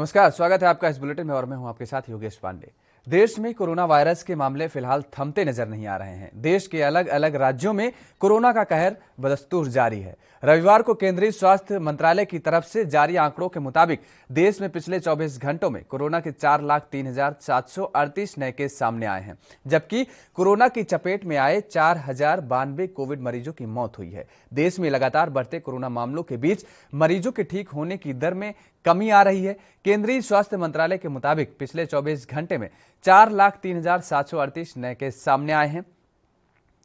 नमस्कार, स्वागत है आपका इस बुलेटिन में और मैं हूं आपके साथ योगेश पांडे। देश में कोरोना वायरस के मामले फिलहाल थमते नजर नहीं आ रहे हैं। देश के अलग अलग राज्यों में कोरोना का कहर बदस्तूर जारी है। रविवार को केंद्रीय स्वास्थ्य मंत्रालय की तरफ से जारी आंकड़ों के मुताबिक देश में पिछले 24 घंटों में कोरोना के 4,03,738 नए केस सामने आए हैं, जबकि कोरोना की चपेट में आए 4,092 कोविड मरीजों की मौत हुई है। देश में लगातार बढ़ते कोरोना मामलों के बीच मरीजों के ठीक होने की दर में कमी आ रही है। केंद्रीय स्वास्थ्य मंत्रालय के मुताबिक पिछले 24 घंटे में 4,03,738 नए केस सामने आए हैं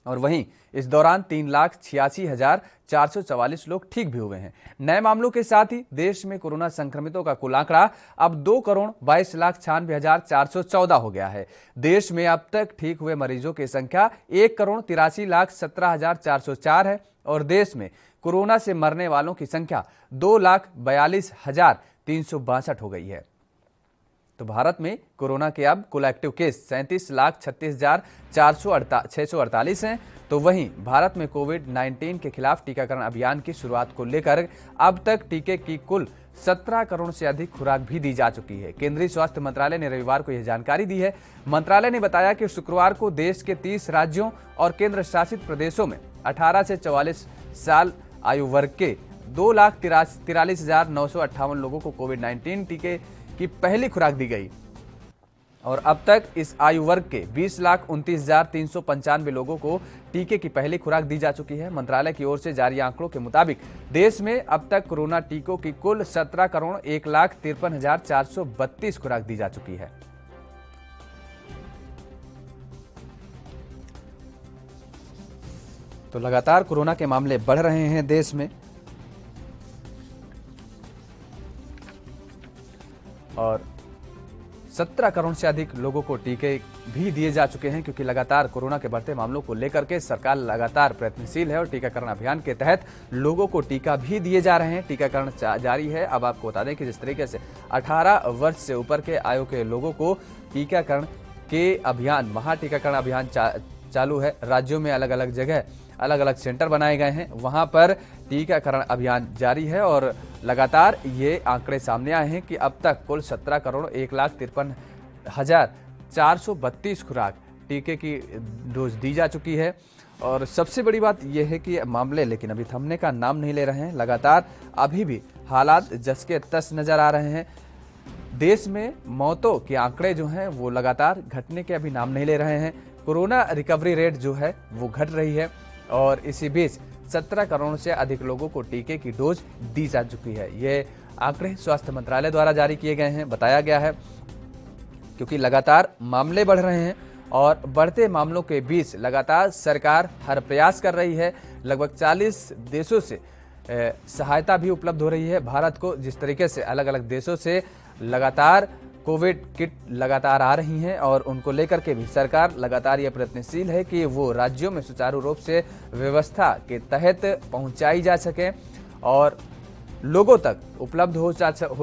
और वहीं इस दौरान 3,86,444 लोग ठीक भी हुए हैं। नए मामलों के साथ ही देश में कोरोना संक्रमितों का कुल आंकड़ा अब 2,22,96,414 हो गया है। देश में अब तक ठीक हुए मरीजों की संख्या 1,83,17,404 है और देश में कोरोना से मरने वालों की संख्या 2,42,362 हो गई है। तो भारत में कोरोना के अब कुल एक्टिव केस 37,36,648 हैं। तो वहीं भारत में कोविड-19 के खिलाफ टीकाकरण अभियान की शुरुआत को लेकर अब तक टीके की कुल 17 करोड़ से अधिक खुराक भी दी जा चुकी है। केंद्रीय स्वास्थ्य मंत्रालय ने रविवार को यह जानकारी दी है। मंत्रालय ने बताया कि शुक्रवार को देश के 30 राज्यों और केंद्र शासित प्रदेशों में 18 से 44 साल आयु वर्ग के 2,43,958 लोगों को कोविड-19 टीके की पहली खुराक दी गई और अब तक इस आयु वर्ग के 20,29,395 लोगों को टीके की पहली खुराक दी जा चुकी है। मंत्रालय की ओर से जारी आंकड़ों के मुताबिक देश में अब तक कोरोना टीकों की कुल 17 करोड़ 1,53,432 खुराक दी जा चुकी है। तो लगातार कोरोना के मामले बढ़ रहे हैं देश में और 17 करोड़ से अधिक लोगों को टीके भी दिए जा चुके हैं, क्योंकि लगातार कोरोना के बढ़ते मामलों को लेकर के सरकार लगातार प्रयत्नशील है और टीकाकरण अभियान के तहत लोगों को टीका भी दिए जा रहे हैं। टीकाकरण जारी है। अब आपको बता दें कि जिस तरीके से 18 वर्ष से ऊपर के आयु के लोगों को टीकाकरण के अभियान महाटीकाकरण अभियान चालू है। राज्यों में अलग अलग जगह अलग अलग सेंटर बनाए गए हैं, वहां पर टीकाकरण अभियान जारी है और लगातार ये आंकड़े सामने आए हैं कि अब तक कुल 17 करोड़ 1,53,432 खुराक टीके की डोज दी जा चुकी है। और सबसे बड़ी बात यह है कि मामले लेकिन अभी थमने का नाम नहीं ले रहे हैं। लगातार अभी भी हालात जस के तस नजर आ रहे हैं। देश में मौतों के आंकड़े जो हैं वो लगातार घटने के अभी नाम नहीं ले रहे हैं। कोरोना रिकवरी रेट जो है वो घट रही है और इसी बीच 17 करोड़ से अधिक लोगों को टीके की डोज दी जा चुकी है। ये आंकड़े स्वास्थ्य मंत्रालय द्वारा जारी किए गए हैं। बताया गया है क्योंकि लगातार मामले बढ़ रहे हैं और बढ़ते मामलों के बीच लगातार सरकार हर प्रयास कर रही है। लगभग 40 देशों से सहायता भी उपलब्ध हो रही है भारत को। जिस तरीके से अलग अलग देशों से लगातार कोविड किट लगातार आ रही हैं और उनको लेकर के भी सरकार लगातार ये प्रयत्नशील है कि वो राज्यों में सुचारू रूप से व्यवस्था के तहत पहुंचाई जा सके और लोगों तक उपलब्ध हो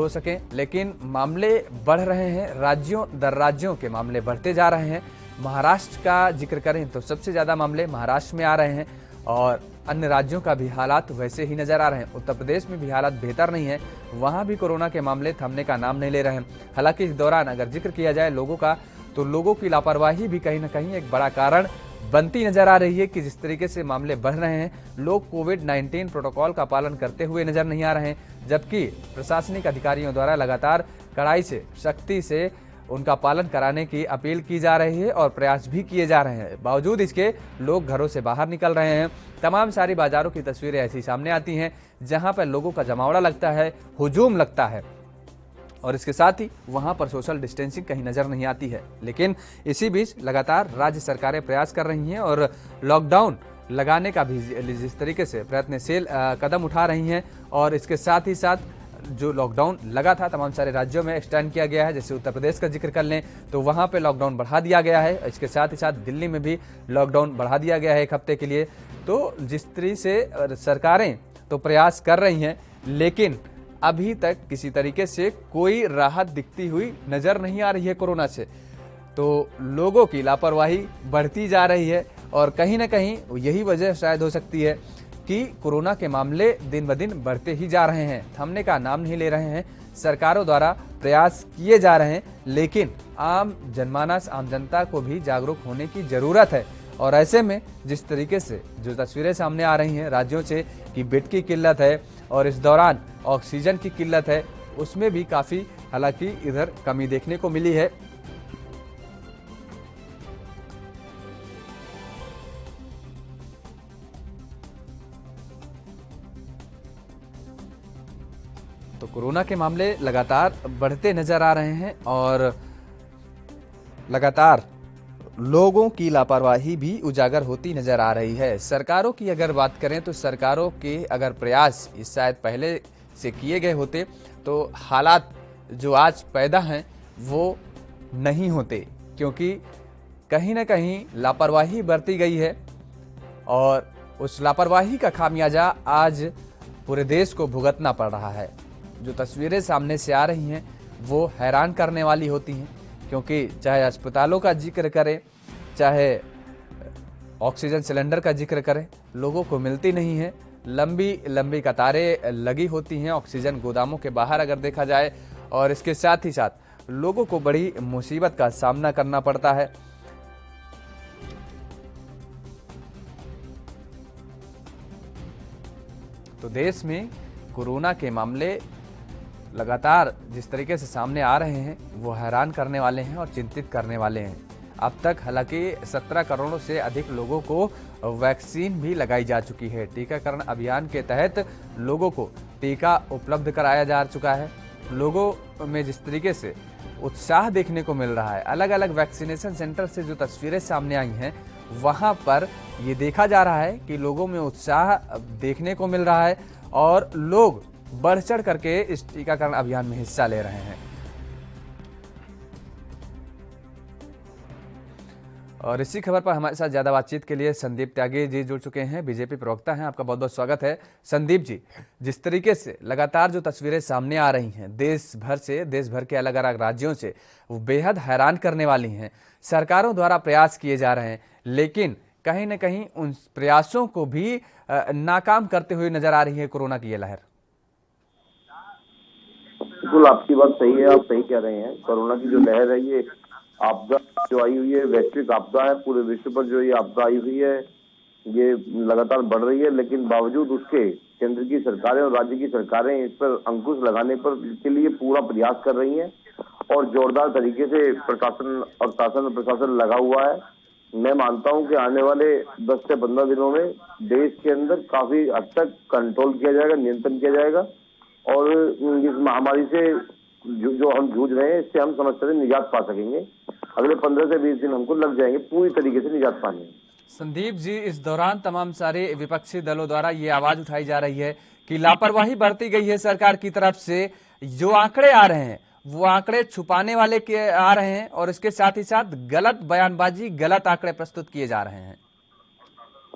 सके। लेकिन मामले बढ़ रहे हैं, राज्यों दर राज्यों के मामले बढ़ते जा रहे हैं। महाराष्ट्र का जिक्र करें तो सबसे ज़्यादा मामले महाराष्ट्र में आ रहे हैं और अन्य राज्यों का भी हालात वैसे ही नजर आ रहे हैं। उत्तर प्रदेश में भी हालात बेहतर नहीं है, वहां भी कोरोना के मामले थमने का नाम नहीं ले रहे हैं। हालांकि इस दौरान अगर जिक्र किया जाए लोगों का, तो लोगों की लापरवाही भी कहीं ना कहीं एक बड़ा कारण बनती नजर आ रही है कि जिस तरीके से मामले बढ़ रहे हैं, लोग कोविड-19 प्रोटोकॉल का पालन करते हुए नजर नहीं आ रहे हैं, जबकि प्रशासनिक अधिकारियों द्वारा लगातार कड़ाई से सख्ती से उनका पालन कराने की अपील की जा रही है और प्रयास भी किए जा रहे हैं। बावजूद इसके लोग घरों से बाहर निकल रहे हैं। तमाम सारी बाजारों की तस्वीरें ऐसी सामने आती हैं जहां पर लोगों का जमावड़ा लगता है, हुजूम लगता है और इसके साथ ही वहां पर सोशल डिस्टेंसिंग कहीं नजर नहीं आती है। लेकिन इसी बीच लगातार राज्य सरकारें प्रयास कर रही हैं और लॉकडाउन लगाने का भी जिस तरीके से प्रयत्नशील कदम उठा रही हैं और इसके साथ ही साथ जो लॉकडाउन लगा था तमाम सारे राज्यों में एक्सटेंड किया गया है। जैसे उत्तर प्रदेश का जिक्र कर लें तो वहां पे लॉकडाउन बढ़ा दिया गया है। इसके साथ ही साथ दिल्ली में भी लॉकडाउन बढ़ा दिया गया है 1 हफ्ते के लिए। तो जिस तरीके से सरकारें तो प्रयास कर रही हैं, लेकिन अभी तक किसी तरीके से कोई राहत दिखती हुई नजर नहीं आ रही है कोरोना से। तो लोगों की लापरवाही बढ़ती जा रही है और कहीं ना कहीं यही वजह शायद हो सकती है कि कोरोना के मामले दिन ब दिन बढ़ते ही जा रहे हैं, थमने का नाम नहीं ले रहे हैं। सरकारों द्वारा प्रयास किए जा रहे हैं, लेकिन आम जनमानस, आम जनता को भी जागरूक होने की जरूरत है। और ऐसे में जिस तरीके से जो तस्वीरें सामने आ रही हैं राज्यों से कि बेड की किल्लत है और इस दौरान ऑक्सीजन की किल्लत है, उसमें भी काफी हालांकि इधर कमी देखने को मिली है। तो कोरोना के मामले लगातार बढ़ते नजर आ रहे हैं और लगातार लोगों की लापरवाही भी उजागर होती नजर आ रही है। सरकारों की अगर बात करें तो सरकारों के अगर प्रयास इस शायद पहले से किए गए होते तो हालात जो आज पैदा हैं वो नहीं होते, क्योंकि कहीं ना कहीं लापरवाही बरती गई है और उस लापरवाही का खामियाजा आज पूरे देश को भुगतना पड़ रहा है। जो तस्वीरें सामने से आ रही हैं वो हैरान करने वाली होती हैं, क्योंकि चाहे अस्पतालों का जिक्र करें, चाहे ऑक्सीजन सिलेंडर का जिक्र करें, लोगों को मिलती नहीं है। लंबी लंबी कतारें लगी होती हैं ऑक्सीजन गोदामों के बाहर अगर देखा जाए, और इसके साथ ही साथ लोगों को बड़ी मुसीबत का सामना करना पड़ता है। तो देश में कोरोना के मामले लगातार जिस तरीके से सामने आ रहे हैं वो हैरान करने वाले हैं और चिंतित करने वाले हैं। अब तक हालांकि 17 करोड़ से अधिक लोगों को वैक्सीन भी लगाई जा चुकी है। टीकाकरण अभियान के तहत लोगों को टीका उपलब्ध कराया जा चुका है। लोगों में जिस तरीके से उत्साह देखने को मिल रहा है, अलग अलग वैक्सीनेशन सेंटर से जो तस्वीरें सामने आई हैं वहां पर ये देखा जा रहा है कि लोगों में उत्साह देखने को मिल रहा है और लोग बढ़ चढ़ करके इस टीकाकरण अभियान में हिस्सा ले रहे हैं। और इसी खबर पर हमारे साथ ज्यादा बातचीत के लिए संदीप त्यागी जी जुड़ चुके हैं, बीजेपी प्रवक्ता हैं। आपका बहुत बहुत स्वागत है संदीप जी। जिस तरीके से लगातार जो तस्वीरें सामने आ रही हैं देश भर के अलग अलग राज्यों से, वो बेहद हैरान करने वाली हैं। सरकारों द्वारा प्रयास किए जा रहे हैं, लेकिन कहीं न कहीं उन प्रयासों को भी नाकाम करते हुए नजर आ रही है कोरोना की ये लहर। बिल्कुल आपकी बात सही है, आप सही कह रहे हैं। कोरोना की जो लहर है ये आपदा जो आई हुई है, वैश्विक आपदा है, पूरे विश्व पर जो ये आपदा आई हुई है ये लगातार बढ़ रही है। लेकिन बावजूद उसके केंद्र की सरकारें और राज्य की सरकारें इस पर अंकुश लगाने पर के लिए पूरा प्रयास कर रही हैं और जोरदार तरीके से प्रशासन और शासन प्रशासन लगा हुआ है। मैं मानता हूं कि आने वाले 10 से 15 दिनों में देश के अंदर काफी हद तक कंट्रोल किया जाएगा, नियंत्रण किया जाएगा और इस महामारी से जो हम जूझ रहे हैं इससे हम समस्या से निजात पा सकेंगे। अगले 15 से 20 दिन हमको लग जाएंगे पूरी तरीके से निजात पाने में। संदीप जी, इस दौरान तमाम सारे विपक्षी दलों द्वारा ये आवाज उठाई जा रही है कि लापरवाही बरती गई है सरकार की तरफ से। जो आंकड़े आ रहे हैं वो आंकड़े छुपाने वाले के आ रहे हैं और इसके साथ ही साथ गलत बयानबाजी, गलत आंकड़े प्रस्तुत किए जा रहे हैं।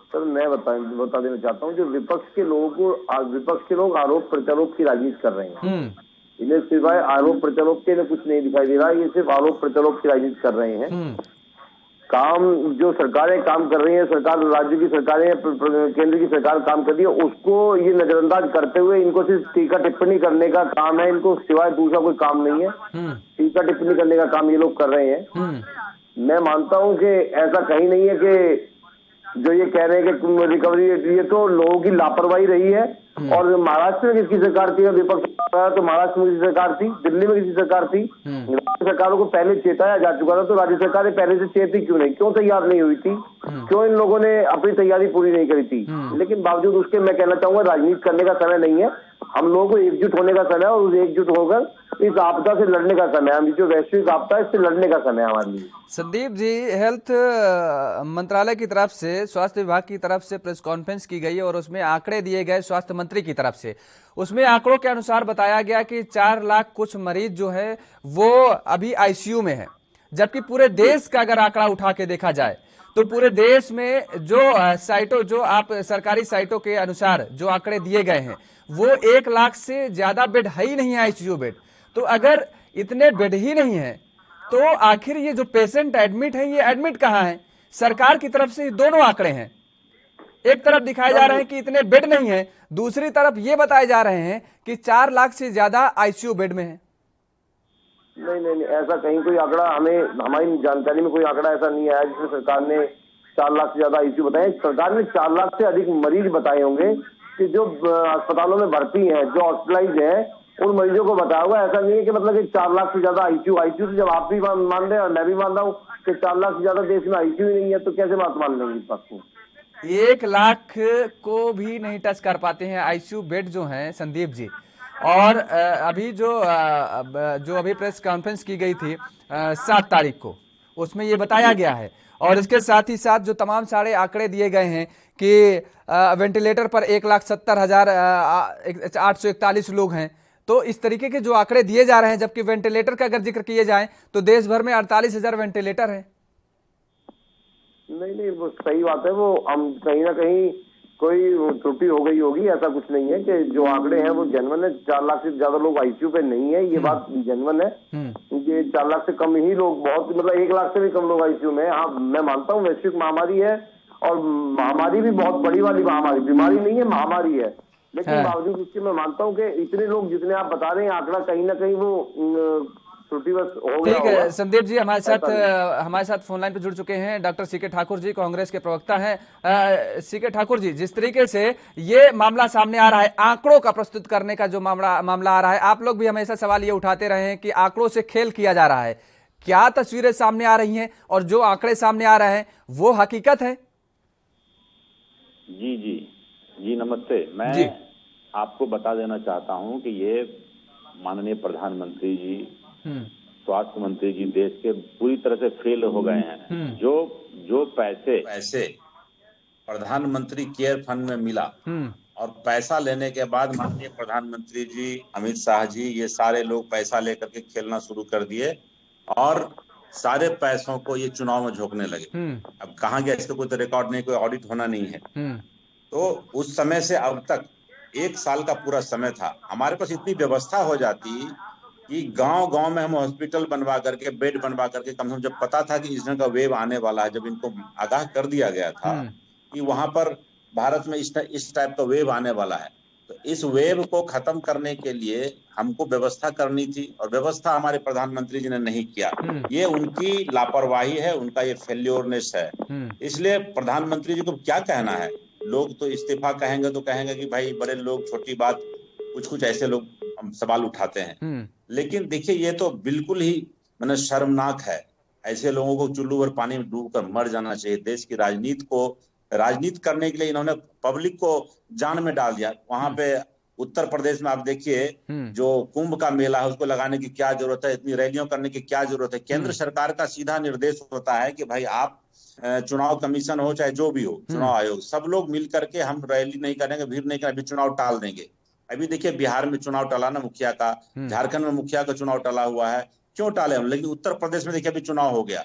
सर मैं बता देना चाहता हूँ, जो विपक्ष के लोग आरोप प्रत्यारोप की राजनीति कर रहे हैं। इन्हें सिवाय आरोप प्रत्यारोप के कुछ नहीं दिखाई दे रहा है, ये सिर्फ आरोप प्रत्यारोप की राजनीति कर रहे हैं। काम जो सरकारें काम कर रही है, सरकार राज्य की सरकारें केंद्र की सरकार काम कर रही है, उसको ये नजरअंदाज करते हुए इनको सिर्फ टीका टिप्पणी करने का काम है। इनको सिवाय दूसरा कोई काम नहीं है। टीका टिप्पणी करने का काम ये लोग कर रहे हैं। मैं मानता हूं कि ऐसा कहीं नहीं है कि जो ये कह रहे हैं कि रिकवरी, ये तो लोगों की लापरवाही रही है। और महाराष्ट्र में किसकी सरकार थी, विपक्ष तो महाराष्ट्र में किसी सरकार थी, दिल्ली में किसी सरकार थी। राज्य सरकारों को पहले चेताया जा चुका था, तो राज्य सरकारें पहले से चेती क्यों नहीं, क्यों तैयार नहीं हुई थी, क्यों इन लोगों ने अपनी तैयारी पूरी नहीं करी थी। लेकिन बावजूद उसके मैं कहना चाहूंगा राजनीति करने का समय नहीं है, हम लोगों को एकजुट होने का समय और उस एकजुट होकर इस आपदा से लड़ने का समय, हम जो वैश्विक आपदा है इससे लड़ने का समय हमारे लिए। संदीप जी, हेल्थ मंत्रालय की तरफ से, स्वास्थ्य विभाग की तरफ से प्रेस कॉन्फ्रेंस की गई और उसमें आंकड़े दिए गए स्वास्थ्य मंत्री की तरफ से। उसमें आंकड़ों के अनुसार बताया गया कि 4 लाख कुछ मरीज जो है वो अभी आईसीयू में है, जबकि पूरे देश का अगर आंकड़ा उठा के देखा जाए तो पूरे देश में जो आप सरकारी साइटों के अनुसार जो आंकड़े दिए गए हैं वो 1 लाख से ज्यादा बेड है ही नहीं आईसीयू बेड। तो अगर इतने बेड ही नहीं है तो आखिर ये जो पेशेंट एडमिट है ये एडमिट कहाँ है? सरकार की तरफ से दोनों आंकड़े हैं। एक तरफ दिखाए जा रहे हैं कि इतने बेड नहीं है, दूसरी तरफ ये बताए जा रहे हैं कि 4 लाख से ज्यादा आईसीयू बेड में है। नहीं नहीं नहीं, ऐसा कहीं कोई आंकड़ा हमें, हमारी जानकारी में कोई आंकड़ा ऐसा नहीं आया जिसमें सरकार ने 4 लाख से ज्यादा आईसीयू बताए। सरकार ने 4 लाख से अधिक मरीज बताए होंगे कि जो अस्पतालों में भर्ती हैं, जो हॉस्पिटलाइज हैं, उन मरीजों को बताया हुआ। ऐसा नहीं है कि मतलब कि 4 लाख से ज्यादा आईसीयू से जब आप भी मान रहे हैं और मैं भी मान रहा हूँ कि 4 लाख से ज्यादा देश में आईसीयू ही नहीं है, तो कैसे बात मान लेंगे इस बात को? 1 लाख को भी नहीं टच कर पाते हैं आईसीयू बेड जो हैं संदीप जी। और अभी जो अभी प्रेस कॉन्फ्रेंस की गई थी 7 तारीख को, उसमें ये बताया गया है। और इसके साथ ही साथ जो तमाम सारे आंकड़े दिए गए हैं कि वेंटिलेटर पर 1,70,841 लोग हैं। तो इस तरीके के जो आंकड़े दिए जा रहे हैं, जबकि वेंटिलेटर का अगर जिक्र किए जाए तो देश भर में 48,000 वेंटिलेटर हैं। नहीं नहीं, वो सही बात है। वो हम कहीं ना कहीं कोई त्रुटि हो गई होगी, ऐसा कुछ नहीं है। कि जो आंकड़े हैं वो जेन्युइन है। 4 लाख से ज्यादा लोग आईसीयू पे नहीं है, ये बात जेन्युइन है। क्योंकि 4 लाख से कम ही लोग, बहुत मतलब 1 लाख से भी कम लोग आईसीयू में। हाँ, मैं मानता हूँ वैश्विक महामारी है, और महामारी भी बहुत बड़ी वाली महामारी, बीमारी नहीं है, महामारी है। लेकिन बावजूद उसके मैं मानता हूँ कि इतने लोग जितने आप बता रहे हैं, आंकड़ा कहीं ना कहीं वो त्रुटिवश हो गया। ठीक है संदीप जी, हमारे साथ फोन लाइन पर जुड़ चुके हैं डॉक्टर सीके ठाकुर जी, कांग्रेस के प्रवक्ता हैं। सीके ठाकुर जी, जिस तरीके से ये मामला सामने आ रहा है, आंकड़ों का प्रस्तुत करने का जो मामला आ रहा है, आप लोग भी हमेशा सवाल ये उठाते रहे हैं कि आंकड़ों से खेल किया जा रहा है। क्या तस्वीरें सामने आ रही हैं और जो आंकड़े सामने आ रहे हैं वो हकीकत है? जी जी जी, नमस्ते। मैं आपको बता देना चाहता हूं कि ये माननीय प्रधानमंत्री जी, स्वास्थ्य मंत्री जी देश के पूरी तरह से फेल हो गए हैं। जो पैसे प्रधानमंत्री केयर फंड में मिला, और पैसा लेने के बाद माननीय प्रधानमंत्री जी, अमित शाह जी, ये सारे लोग पैसा लेकर के खेलना शुरू कर दिए और सारे पैसों को ये चुनाव में झोंकने लगे। अब कहाँ गया इसका कोई तो रिकॉर्ड नहीं, कोई ऑडिट होना नहीं है। तो उस समय से अब तक 1 साल का पूरा समय था। हमारे पास इतनी व्यवस्था हो जाती कि गांव-गांव में हम हॉस्पिटल बनवा करके, बेड बनवा करके, कम से कम जब पता था कि इस तरह का वेव आने वाला है, जब इनको आगाह कर दिया गया था कि वहां पर भारत में इस टाइप का वेव आने वाला है, तो इस वेव को खत्म करने के लिए हमको व्यवस्था करनी थी, और व्यवस्था हमारे प्रधानमंत्री जी ने नहीं किया। ये उनकी लापरवाही है, उनका ये फेल्योरनेस है। इसलिए प्रधानमंत्री जी को क्या कहना है? लोग तो इस्तीफा कहेंगे तो कहेंगे कि भाई बड़े लोग, छोटी बात, कुछ ऐसे लोग सवाल उठाते हैं। लेकिन देखिए, ये तो बिल्कुल ही मैंने शर्मनाक है। ऐसे लोगों को चुल्लू भर पानी में डूबकर मर जाना चाहिए। देश की राजनीति करने के लिए इन्होंने पब्लिक को जान में डाल दिया। वहां पे उत्तर प्रदेश में आप देखिए, जो कुंभ का मेला है उसको लगाने की क्या जरूरत है? इतनी रैलियां करने की क्या जरूरत है? केंद्र सरकार का सीधा निर्देश होता है कि भाई आप चुनाव कमीशन हो चाहे जो भी हो, चुनाव आयोग, सब लोग मिल करके हम रैली नहीं करेंगे, भीड़ नहीं करेंगे, चुनाव टाल देंगे। अभी देखिए बिहार में चुनाव टला ना मुखिया का, झारखंड में मुखिया का चुनाव टला हुआ है, क्यों टाले हम? लेकिन उत्तर प्रदेश में देखिए अभी चुनाव हो गया।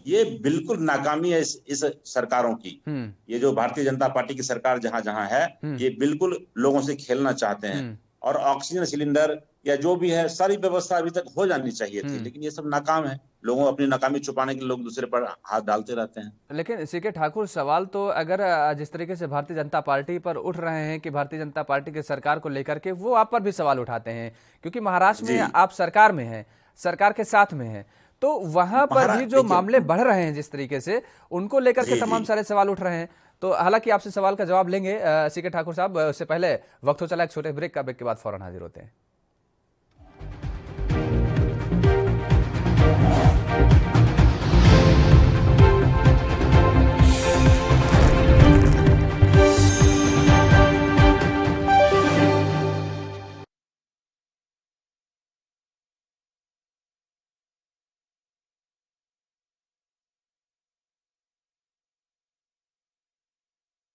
ये बिल्कुल नाकामी है इस सरकारों की। ये जो भारतीय जनता पार्टी की सरकार जहां है, ये बिल्कुल लोगों से खेलना चाहते हैं। और ऑक्सीजन सिलेंडर या जो भी है, सारी व्यवस्था अभी तक हो जानी चाहिए थी, लेकिन ये सब नाकाम है। लोगों अपनी नाकामी छुपाने के लिए लोग दूसरे पर हाथ डालते रहते हैं। लेकिन सीके ठाकुर, सवाल तो अगर जिस तरीके से भारतीय जनता पार्टी पर उठ रहे हैं कि भारतीय जनता पार्टी के सरकार को लेकर के वो आप पर भी सवाल उठाते हैं, क्योंकि महाराष्ट्र में आप सरकार में हैं, सरकार के साथ में हैं, तो वहां पर भी जो मामले बढ़ रहे हैं जिस तरीके से, उनको लेकर के तमाम सारे सवाल उठ रहे हैं। तो हालांकि आपसे सवाल का जवाब लेंगे सीके ठाकुर साहब, उससे पहले वक्त हो चला एक छोटे ब्रेक का। ब्रेक के बाद फौरन हाजिर होते हैं।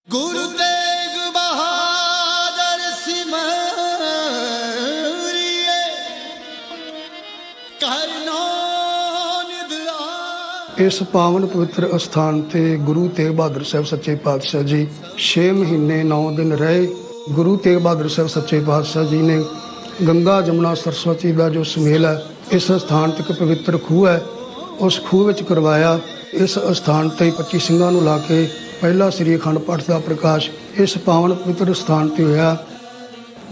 गुरु तेग बहादुर सिमरिए करना निधि। इस पावन पवित्र स्थान ते गुरु तेग बहादुर साहब सच्चे पातशाह जी 6 महीने 9 दिन रहे। गुरु तेग बहादुर साहब सच्चे पातशाह जी ने गंगा जमुना सरस्वती का जो सुमेल है, इस स्थान तक पवित्र खूह है, उस खूह विच करवाया। इस स्थान ते 25 ਸਿੰਘਾਂ ਨੂੰ ਲਾ ਕੇ ਪਹਿਲਾ ਸ੍ਰੀ ਅਖੰਡ ਪਾਠ ਦਾ ਪ੍ਰਕਾਸ਼ ਇਸ ਪਾਵਨ ਪਵਿੱਤਰ ਸਥਾਨ ਤੇ ਹੋਇਆ।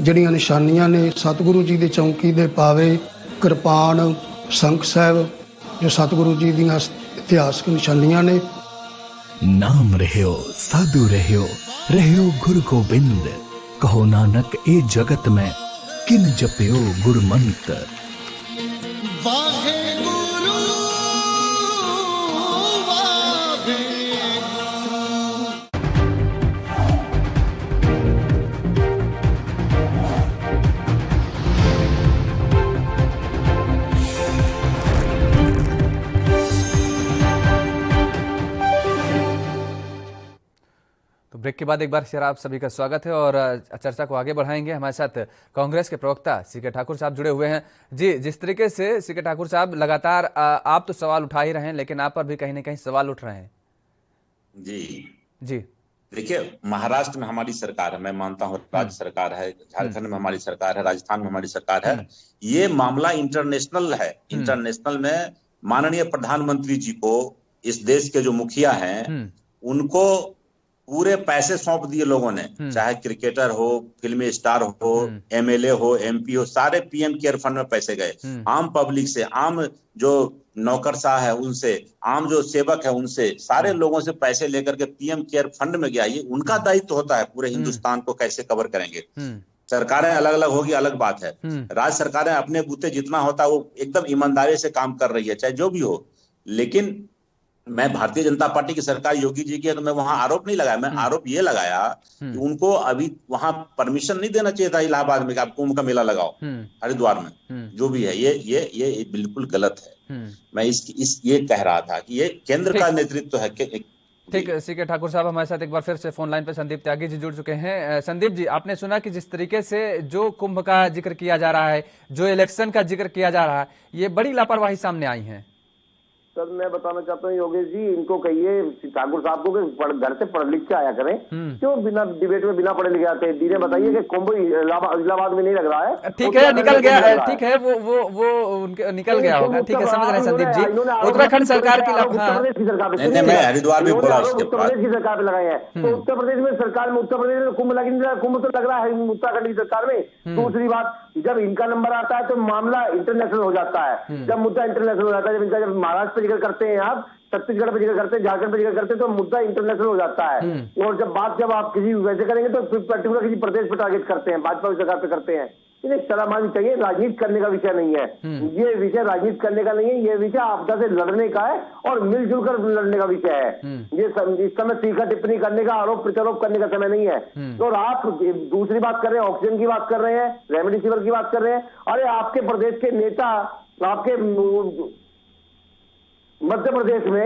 ਜਿਹੜੀਆਂ ਨਿਸ਼ਾਨੀਆਂ ਨੇ ਸਤਿਗੁਰੂ ਜੀ ਦੇ ਚੌਂਕੀ ਦੇ ਪਾਵੇ, ਕਿਰਪਾਨ, ਸੰਖ ਸਾਹਿਬ, ਜੋ ਸਤਿਗੁਰੂ ਜੀ ਦੀਆਂ ਇਤਿਹਾਸਕ ਨਿਸ਼ਾਨੀਆਂ ਨੇ। नाम रहियो साधु रहियो गुरु गोबिंद, कहो नानक ए जगत में किन जपियो गुरमंत्र। ब्रेक के बाद एक बार फिर आप सभी का स्वागत है और चर्चा को आगे बढ़ाएंगे। हमारे साथ कांग्रेस के प्रवक्ता सीके ठाकुर साहब जुड़े हुए हैं। जी, जिस तरीके से सीके ठाकुर साहब लगातार आप तो सवाल उठा ही रहे हैं, लेकिन आप पर भी कहीं ना कहीं सवाल उठ रहे हैं। जी देखिए, महाराष्ट्र में हमारी सरकार है, मैं मानता हूँ राज्य सरकार है, झारखंड में हमारी सरकार है, राजस्थान में हमारी सरकार है। ये मामला इंटरनेशनल है। इंटरनेशनल में माननीय प्रधानमंत्री जी को, इस देश के जो मुखिया हैं, उनको पूरे पैसे सौंप दिए लोगों ने, चाहे क्रिकेटर हो, फिल्मी स्टार हो, एमएलए हो, एमपी हो, सारे पीएम केयर फंड में पैसे गए। आम पब्लिक से, आम जो नौकरशाह है उनसे, आम जो सेवक है उनसे, सारे लोगों से पैसे लेकर के पीएम केयर फंड में गया। ये उनका दायित्व होता है। पूरे हिंदुस्तान को कैसे कवर करेंगे? सरकारें अलग अलग होगी, अलग बात है। राज्य सरकारें अपने बूते जितना होता है वो एकदम ईमानदारी से काम कर रही है, चाहे जो भी हो। लेकिन मैं भारतीय जनता पार्टी की सरकार योगी जी की है तो मैं वहां आरोप नहीं लगाया। मैं आरोप ये लगाया कि उनको अभी वहां परमिशन नहीं देना चाहिए था इलाहाबाद में कि आप कुंभ का मेला लगाओ, हरिद्वार में जो भी है। ये बिल्कुल गलत है। मैं ये कह रहा था कि ये केंद्र का नेतृत्व है। ठीक है सीके ठाकुर साहब, हमारे साथ एक बार फिर से फोन लाइन पे संदीप त्यागी जी जुड़ चुके हैं। संदीप जी, आपने सुना कि जिस तरीके से जो कुंभ का जिक्र किया जा रहा है, जो इलेक्शन का जिक्र किया जा रहा है, ये बड़ी लापरवाही सामने आई है। सर मैं बताना चाहता हूँ योगेश जी, इनको कहिए ठाकुर साहब को कि घर से पढ़ लिख के आया करें। क्यों बिना डिबेट में बिना पढ़े लिखे आते हैं? दीदी बताइए कि कुंभ इलाहाबाद में नहीं लग रहा है। ठीक है, निकल गया। ठीक है, वो उनके निकल गया होगा। ठीक है, समझ रहे हैं संदीप जी। उत्तराखंड सरकार की, उत्तर प्रदेश की सरकार पे, हरिद्वार में उत्तर प्रदेश की सरकार पे लगाए हैं। तो उत्तर प्रदेश में सरकार में, उत्तर प्रदेश में कुंभ लग नहीं रहा, कुंभ तो लग रहा है उत्तराखंड की सरकार में। दूसरी बात, जब इनका नंबर आता है तो मामला इंटरनेशनल हो जाता है। जब मुद्दा इंटरनेशनल हो जाता है, जब इनका जब महाराष्ट्र पे जिक्र करते हैं आप, छत्तीसगढ़ पे जिक्र करते हैं, झारखंड पे जिक्र करते हैं, तो मुद्दा इंटरनेशनल हो जाता है। और जब आप किसी वैसे करेंगे तो पर्टिकुलर किसी प्रदेश पे टारगेट करते हैं, भाजपा सरकार पे करते हैं। इन्हें शर्म आनी चाहिए। राजनीति करने का विषय नहीं है ये विषय, राजनीति करने का नहीं है ये विषय, आपदा से लड़ने का है और मिलजुल कर लड़ने का विषय है। ये इस समय तीखा टिप्पणी करने का, आरोप प्रत्यारोप करने का समय नहीं है। और आप दूसरी बात कर रहे हैं, ऑक्सीजन की बात कर रहे हैं, रेमडेसिविर की बात कर रहे हैं। अरे आपके प्रदेश के नेता, आपके मध्य प्रदेश में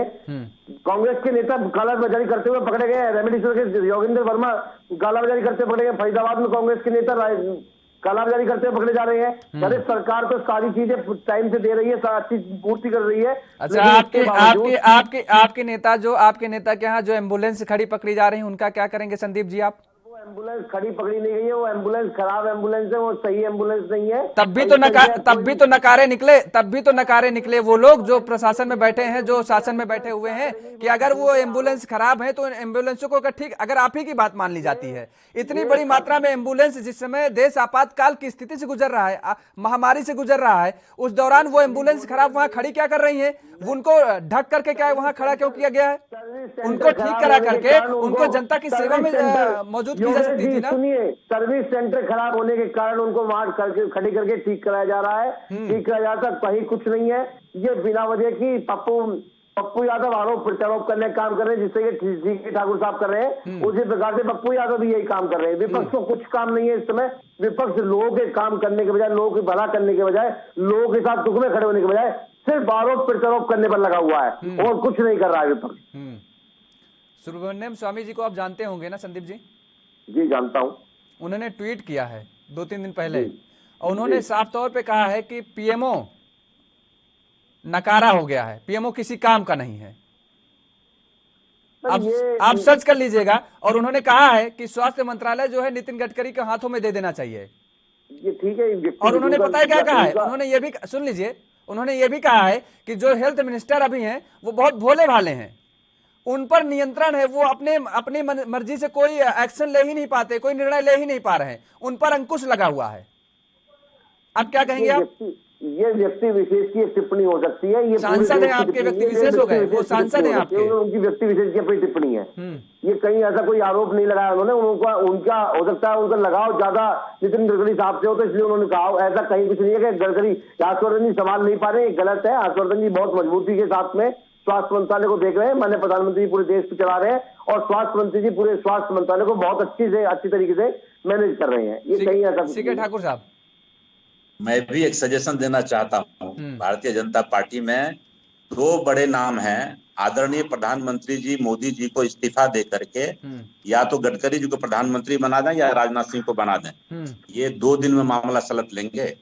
कांग्रेस के नेता कालाबाजारी करते हुए पकड़े गए। रेमडेसिविर के योगेंद्र वर्मा कालाबाजारी करते पकड़े गए। फरीदाबाद में कांग्रेस के नेता कालाबाजारी करते पकड़े जा रहे हैं। अरे सरकार तो सारी चीजें टाइम से दे रही है, अच्छी पूर्ति कर रही है। अच्छा, आपके नेता के यहाँ जो एम्बुलेंस खड़ी पकड़ी जा रही है, उनका क्या करेंगे संदीप जी आप? एम्बुलेंस खड़ी पकड़ी नहीं गई है, वो एम्बुलेंस खराब एम्बुलेंस है, वो सही एम्बुलेंस नहीं है। तब भी तो नकारे निकले वो लोग जो प्रशासन में बैठे हैं, जो शासन में बैठे हुए हैं, कि अगर वो एम्बुलेंस खराब है तो एम्बुलेंसों को ठीक, अगर आप ही की बात मान ली जाती है, इतनी बड़ी मात्रा में एम्बुलेंस, जिस समय देश आपातकाल की स्थिति से गुजर रहा है, महामारी से गुजर रहा है, उस दौरान वो एम्बुलेंस खराब वहां खड़ी क्या कर रही है? उनको ढक करके क्या वहां खड़ा क्यों किया गया है? उनको ठीक करा करके उनको जनता की सेवा में मौजूद की जा सकती थी ना। सुनिए, सर्विस सेंटर खराब होने के कारण उनको वहां खड़ी करके ठीक कराया जा रहा है। ठीक कराया जाता, कहीं कुछ नहीं है। ये बिना वजह की पप्पू यादव आरोप प्रत्यारोप करने का काम कर रहे हैं, जिससे सीके ठाकुर साहब कर रहे हैं। उसी प्रकार से पप्पू यादव भी यही काम कर रहे हैं। विपक्ष को कुछ काम नहीं है इस समय। विपक्ष लोगों के काम करने के बजाय, लोगों की भला करने के बजाय, लोगों के साथ दुख में खड़े होने के बजाय सिर्फ आरोप प्रत्यारोप करने पर लगा हुआ है और कुछ नहीं कर रहा है विपक्ष। सुब्रमण्यम स्वामी जी को आप जानते होंगे ना संदीप जी? जी जानता हूं। उन्होंने ट्वीट किया है 2-3 दिन पहले और उन्होंने साफ तौर पे कहा है कि पीएमओ नकारा हो गया है, पीएमओ किसी काम का नहीं है। आप सर्च कर लीजिएगा। और उन्होंने कहा है कि स्वास्थ्य मंत्रालय जो है नितिन गडकरी के हाथों में दे देना चाहिए। ये ठीक है। और उन्होंने पता है क्या कहा है? उन्होंने ये भी, सुन लीजिए, उन्होंने ये भी कहा है कि जो हेल्थ मिनिस्टर अभी हैं वो बहुत भोले भाले हैं। उन पर नियंत्रण है, वो अपनी मर्जी से कोई एक्शन ले ही नहीं पाते, कोई निर्णय ले ही नहीं पा रहे हैं, उन पर अंकुश लगा हुआ है। आप क्या कहेंगे? आप ये व्यक्ति विशेष की टिप्पणी हो सकती है, ये सांसद है आपके, व्यक्ति विशेष हो गए, वो सांसद है आपके, उनकी व्यक्ति विशेष की अपनी टिप्पणी है। ये कहीं ऐसा कोई आरोप नहीं लगाया उन्होंने, उनका हो सकता है उनका लगाव ज्यादा नितिन गडकरी साहब से हो, तो इसलिए उन्होंने कहा। ऐसा कहीं कुछ नहीं है कि गडकरी हर्षवर्धन जी संभाल नहीं पा रहे, गलत है। हर्षवर्धन जी बहुत मजबूती के साथ में स्वास्थ्य मंत्रालय को देख रहे हैं, माननीय प्रधानमंत्री जी पूरे देश को चला रहे हैं, और स्वास्थ्य मंत्री जी पूरे स्वास्थ्य मंत्रालय को बहुत अच्छी तरीके से मैनेज कर रहे हैं। ये कहीं ऐसा ठाकुर साहब, मैं भी एक सजेशन देना चाहता हूँ। भारतीय जनता पार्टी में 2 बड़े नाम हैं। आदरणीय प्रधानमंत्री जी मोदी जी को इस्तीफा दे करके या तो गडकरी जी को प्रधानमंत्री बना दें या राजनाथ सिंह को बना दें। ये 2 दिन में मामला सलट लेंगे।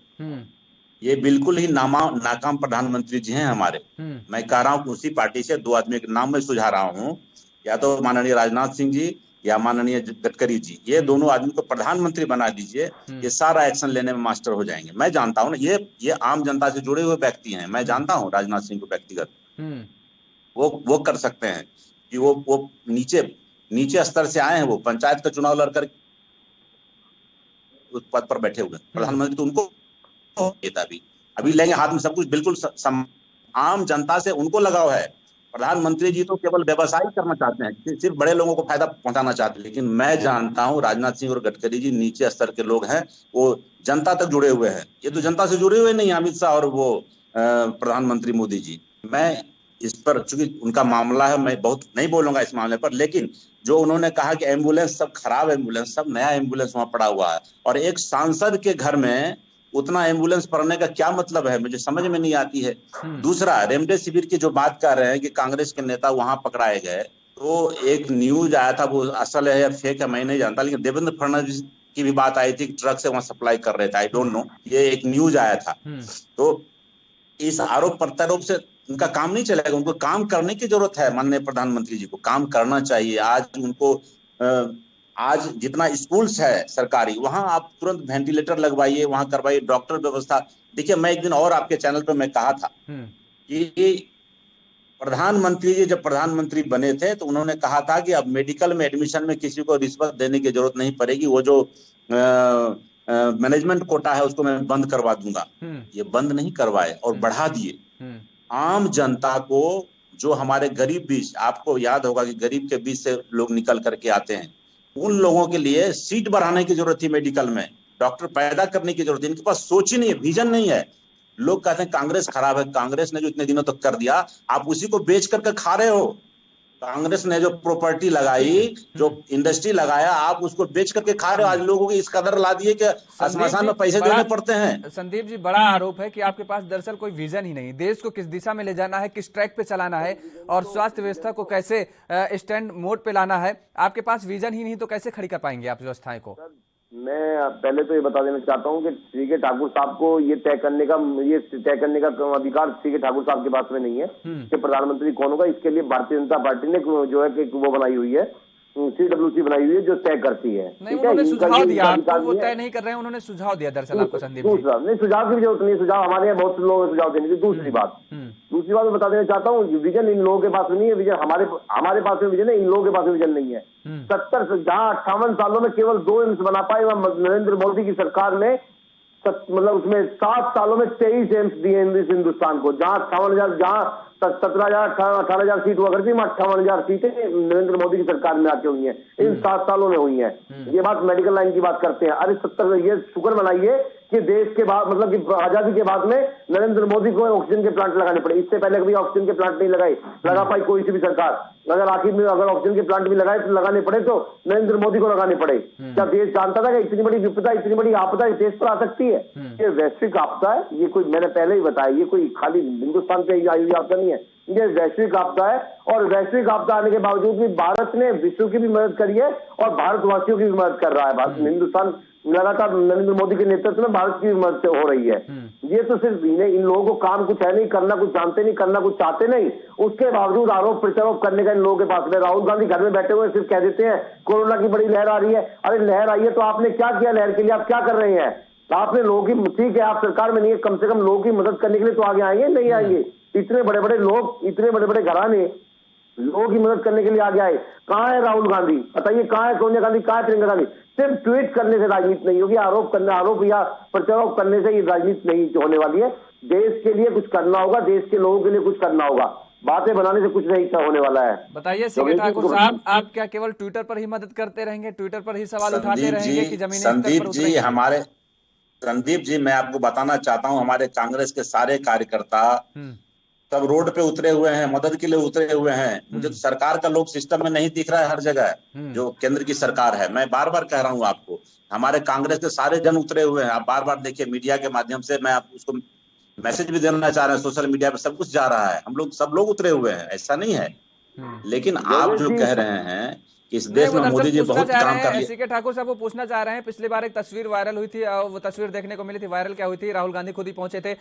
ये बिल्कुल ही नाकाम प्रधानमंत्री जी हैं हमारे। मैं कह रहा हूँ उसी पार्टी से 2 आदमी के नाम मैं सुझा रहा हूँ, या तो माननीय राजनाथ सिंह जी या माननीय गडकरी जी। ये दोनों आदमी को प्रधानमंत्री बना दीजिए, ये सारा एक्शन लेने में मास्टर हो जाएंगे। मैं जानता हूँ ना, ये आम जनता से जुड़े हुए व्यक्ति हैं। मैं जानता हूँ राजनाथ सिंह को व्यक्तिगत, वो कर सकते हैं कि वो नीचे स्तर से आए हैं, वो पंचायत का चुनाव लड़कर उस पद पर बैठे हुए। प्रधानमंत्री तो उनको अभी लेंगे हाथ में सब कुछ, बिल्कुल आम जनता से उनको लगाव है। प्रधानमंत्री जी तो केवल व्यवसाय करना चाहते हैं, सिर्फ बड़े लोगों को फायदा पहुंचाना चाहते हैं। लेकिन मैं जानता हूं राजनाथ सिंह और गडकरी जी नीचे स्तर के लोग हैं, वो जनता तक जुड़े हुए हैं। ये तो जनता से जुड़े हुए नहीं, अमित शाह और वो प्रधानमंत्री मोदी जी। मैं इस पर, चूंकि उनका मामला है, मैं बहुत नहीं बोलूंगा इस मामले पर, लेकिन जो उन्होंने कहा कि एम्बुलेंस सब खराब एम्बुलेंस, सब नया एम्बुलेंस वहां पड़ा हुआ है, और एक सांसद के घर में उतना एम्बुलेंस पड़ने का क्या मतलब है, मुझे समझ में नहीं आती है। दूसरा, रेमडेसिविर की जो बात कर रहे हैं कि कांग्रेस के नेता वहां पकड़ाए गए, तो एक न्यूज आया था, वो असल है या फेक है मैं नहीं जानता, लेकिन देवेंद्र फडणवीस की भी बात आई थी, ट्रक से वहां सप्लाई कर रहे थे, आई डोंट नो, ये एक न्यूज आया था। तो इस आरोप प्रत्यारोप से उनका काम नहीं चलेगा, उनको काम करने की जरूरत है। माननीय प्रधानमंत्री जी को काम करना चाहिए। आज जितना स्कूल्स है सरकारी, वहां आप तुरंत वेंटिलेटर लगवाइए, वहां करवाइए, डॉक्टर व्यवस्था। देखिए, मैं एक दिन और आपके चैनल पे मैं कहा था कि प्रधानमंत्री जी जब प्रधानमंत्री बने थे तो उन्होंने कहा था कि अब मेडिकल में एडमिशन में किसी को रिश्वत देने की जरूरत नहीं पड़ेगी, वो जो मैनेजमेंट कोटा है उसको मैं बंद करवा दूंगा। ये बंद नहीं करवाए और बढ़ा दिए। आम जनता को, जो हमारे गरीब बीच, आपको याद होगा कि गरीब के बीच से लोग निकल करके आते हैं, उन लोगों के लिए सीट बढ़ाने की जरूरत थी, मेडिकल में डॉक्टर पैदा करने की जरूरत है। इनके पास सोच ही नहीं है, विजन नहीं है। लोग कहते हैं कांग्रेस खराब है, कांग्रेस ने जो इतने दिनों तक कर दिया, आप उसी को बेच करके खा रहे हो। कांग्रेस ने जो प्रॉपर्टी लगाई, जो इंडस्ट्री लगाया, आप उसको बेच करके खा रहे हो। आज लोगों की इस कदर ला दिए कि श्मशान में पैसे देने पड़ते हैं। संदीप जी, बड़ा आरोप है कि आपके पास दरअसल कोई विजन ही नहीं, देश को किस दिशा में ले जाना है, किस ट्रैक पे चलाना है, और स्वास्थ्य व्यवस्था को कैसे स्टैंड मोड पे लाना है। आपके पास विजन ही नहीं तो कैसे खड़ी कर पाएंगे आप व्यवस्थाएं को? मैं पहले तो ये बता देना चाहता हूँ कि श्री के ठाकुर साहब को ये तय करने का अधिकार श्री के ठाकुर साहब के पास में नहीं है कि प्रधानमंत्री कौन होगा। इसके लिए भारतीय जनता पार्टी ने जो है कि वो बनाई हुई है, CWC बनाई हुई है, जो तय करती है। नहीं, उन्होंने सुझाव दिया, आपको वो तय नहीं कर रहे हैं, उन्होंने सुझाव दिया दरअसल आपको। संदीप जी, नहीं, सुझाव की जरूरत नहीं, सुझाव हमारे यहाँ बहुत से लोगों सुझाव देने की। दूसरी बात मैं बता देना चाहता हूँ, विजन इन लोगों के पास नहीं है, विजन हमारे पास में विजन है, इन लोगों के पास में विजन नहीं है। 58 सालों में केवल 2 एम्स बना पाए, नरेंद्र मोदी की सरकार ने मतलब उसमें 7 सालों में 23 एम्स दिए इस हिंदुस्तान को। जहां 17,000 18,000 सीट हुआ करती, 58,000 सीटें नरेंद्र मोदी की सरकार में आके हुई हैं, इन 7 सालों में हुई हैं। ये बात मेडिकल लाइन की बात करते हैं। अरे 70, ये शुक्र मनाइए कि देश के बाद, मतलब कि आजादी के बाद में नरेंद्र मोदी को ऑक्सीजन के प्लांट लगाने पड़े। इससे पहले कभी ऑक्सीजन के प्लांट नहीं लगा पाई कोई सी भी सरकार। अगर आखिर में अगर ऑक्सीजन के प्लांट भी लगाए तो लगाने पड़े तो नरेंद्र मोदी को लगाने पड़े। क्या देश जानता था कि इतनी बड़ी विपदा, इतनी बड़ी आपदा इस देश पर आ सकती है? ये वैश्विक आपदा है, ये कोई, मैंने पहले ही बताया, ये कोई खाली हिंदुस्तान पे आई हुई आपदा नहीं है, ये वैश्विक आपदा है। और वैश्विक आपदा आने के बावजूद भी भारत ने विश्व की भी मदद करी है और भारतवासियों की भी मदद कर रहा है। हिंदुस्तान लगातार नरेंद्र मोदी के नेतृत्व में भारत की मदद से हो रही है। ये तो सिर्फ इन लोगों को काम कुछ है नहीं, करना कुछ जानते नहीं, करना कुछ चाहते नहीं, उसके बावजूद आरोप प्रत्यारोप करने का इन लोगों के पास में। राहुल गांधी घर में बैठे हुए सिर्फ कह देते हैं कोरोना की बड़ी लहर आ रही है। अरे लहर आई है तो आपने क्या किया लहर के लिए? आप क्या कर रहे हैं? आपने लोगों की, ठीक है आप सरकार में नहीं है, कम से कम लोगों की मदद करने के लिए तो आगे आएंगे? नहीं आएंगे। इतने बड़े बड़े लोग, इतने बड़े बड़े घराने लोगों की मदद करने के लिए आगे आए। कहाँ है राहुल गांधी, बताइए कहाँ है सोनिया गांधी, कहाँ है प्रियंका गांधी? सिर्फ ट्वीट करने से राजनीति नहीं होगी, आरोप या प्रत्यारोप करने से ये राजनीति नहीं होने वाली है। देश के लिए कुछ करना होगा, देश के लोगों के लिए कुछ करना होगा, बातें बनाने से कुछ नहीं होने वाला है। बताइए सीके ठाकुर साहब, आप क्या केवल ट्विटर पर ही मदद करते रहेंगे, ट्विटर पर ही सवाल उठाते रहेंगे कि जमीनी स्तर पर उतरेंगे? संदीप जी, मैं आपको बताना चाहता हूं, हमारे कांग्रेस के सारे कार्यकर्ता सब रोड पे उतरे हुए हैं, मदद के लिए उतरे हुए हैं। मुझे तो सरकार का लोग सिस्टम में नहीं दिख रहा है हर जगह, जो केंद्र की सरकार है। मैं बार बार कह रहा हूं आपको, हमारे कांग्रेस के सारे जन उतरे हुए हैं। आप बार बार देखिए मीडिया के माध्यम से, मैं आप उसको मैसेज भी देना चाह रहे हैं, सोशल मीडिया पे सब कुछ जा रहा है। हम लोग सब लोग उतरे हुए हैं, ऐसा नहीं है। लेकिन आप जो कह रहे हैं कि इस देश में मोदी जी बहुत काम कर लिए। सीके ठाकुर साहब वो पूछना चाह रहे हैं, पिछली बार एक तस्वीर वायरल हुई थी, वो तस्वीर देखने को मिली थी। वायरल क्या हुई थी, राहुल गांधी खुद ही पहुंचे थे,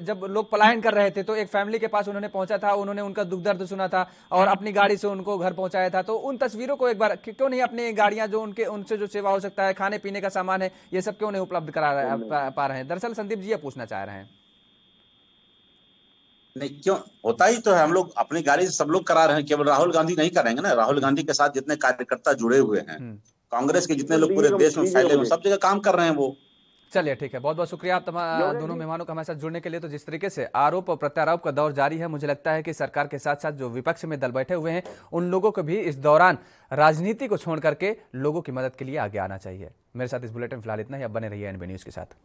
जब लोग पलायन कर रहे थे तो एक फैमिली के पास उन्होंने पहुंचा था, उन्होंने उनका दुख दर्द सुना था और अपनी गाड़ी से उनको घर पहुंचाया था। तो उन तस्वीरों को एक बार क्यों नहीं, अपनी गाड़ियां जो उनसे जो सेवा हो सकता है, खाने पीने का सामान है, ये सब क्यों नहीं उपलब्ध करा पा रहे हैं? दरअसल संदीप जी ये पूछना चाह रहे हैं। नहीं, क्यों होता ही तो है, हम लोग अपनी गाड़ी से सब लोग करा रहे हैं, केवल राहुल गांधी नहीं करेंगे ना। राहुल गांधी के साथ जितने कार्यकर्ता जुड़े हुए हैं, कांग्रेस के जितने लोग पूरे देश में फैले हुए, सब जगह काम कर रहे हैं वो। चलिए ठीक है, बहुत बहुत शुक्रिया आप दोनों मेहमानों का हमारे साथ जुड़ने के लिए। तो जिस तरीके से आरोप और प्रत्यारोप का दौर जारी है, मुझे लगता है कि सरकार के साथ साथ जो विपक्ष में दल बैठे हुए हैं, उन लोगों को भी इस दौरान राजनीति को छोड़ करके लोगों की मदद के लिए आगे आना चाहिए। मेरे साथ इस बुलेटिन फिलहाल इतना ही। अब बने रहिए एनबी न्यूज के साथ।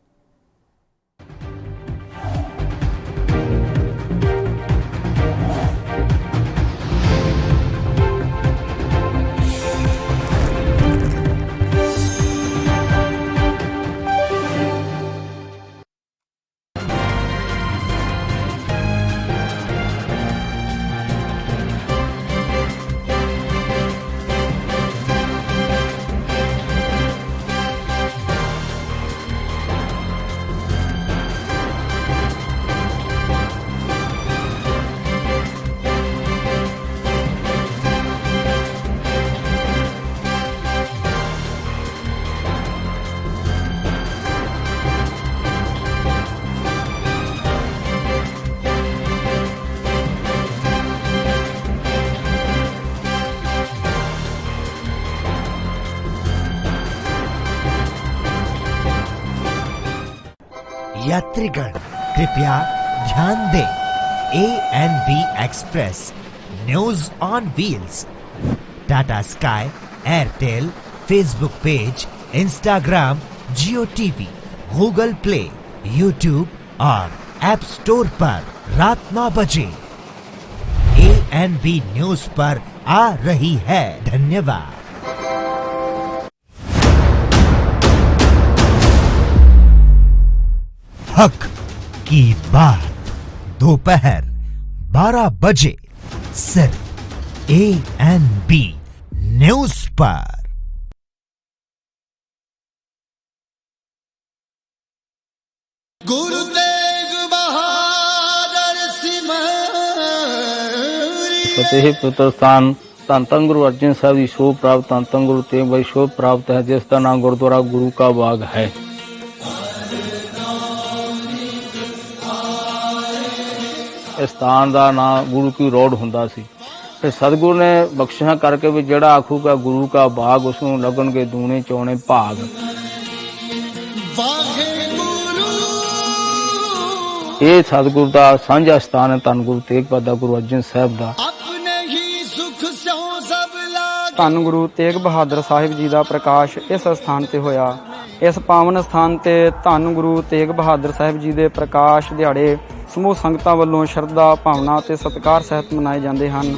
यात्रीगण कृपया ध्यान दें, ANB express news on wheels Tata sky, Airtel, Facebook page, Instagram, Jio TV, Google play, YouTube और ऐप स्टोर पर रात 9 बजे ANB न्यूज पर आ रही है। धन्यवाद। हक की बात दोपहर 12 बजे सिर्फ ANB न्यूज पर। गुरु तेग बहादुर फतेह पुत्र स्थान ਧੰਨ ਧੰਨ ਗੁਰੂ अर्जुन साहब की शोभ प्राप्त, ਧੰਨ ਧੰਨ गुरु तेग बहादुर शोभ प्राप्त है, जिसका नाम गुरुद्वारा गुरु का बाग है। इस स्थान का नाम गुरु की रोड हुंदा सी, फिर सतगुरु ने बख्शिशां करके भी जिहड़ा आखूगा गुरु का बाग, उसनूं लगणगे दूने चौने भाग। ये सतगुरु का सांझा स्थान है, धन गुरु तेग बहादुर गुरु अर्जन साहब का। ਧੰਨ ਗੁਰੂ ਤੇਗ ਬਹਾਦਰ ਸਾਹਿਬ ਜੀ ਦਾ ਪ੍ਰਕਾਸ਼ ਇਸ ਸਥਾਨ ਤੇ ਹੋਇਆ। ਇਸ ਪਾਵਨ ਸਥਾਨ ਤੇ ਧੰਨ ਗੁਰੂ ਤੇਗ ਬਹਾਦਰ ਸਾਹਿਬ ਜੀ ਦੇ ਪ੍ਰਕਾਸ਼ ਦਿਹਾੜੇ ਸਮੂਹ ਸੰਗਤਾਂ ਵੱਲੋਂ ਸ਼ਰਧਾ ਭਾਵਨਾ ਤੇ ਸਤਿਕਾਰ ਸਹਿਤ ਮਨਾਏ ਜਾਂਦੇ ਹਨ।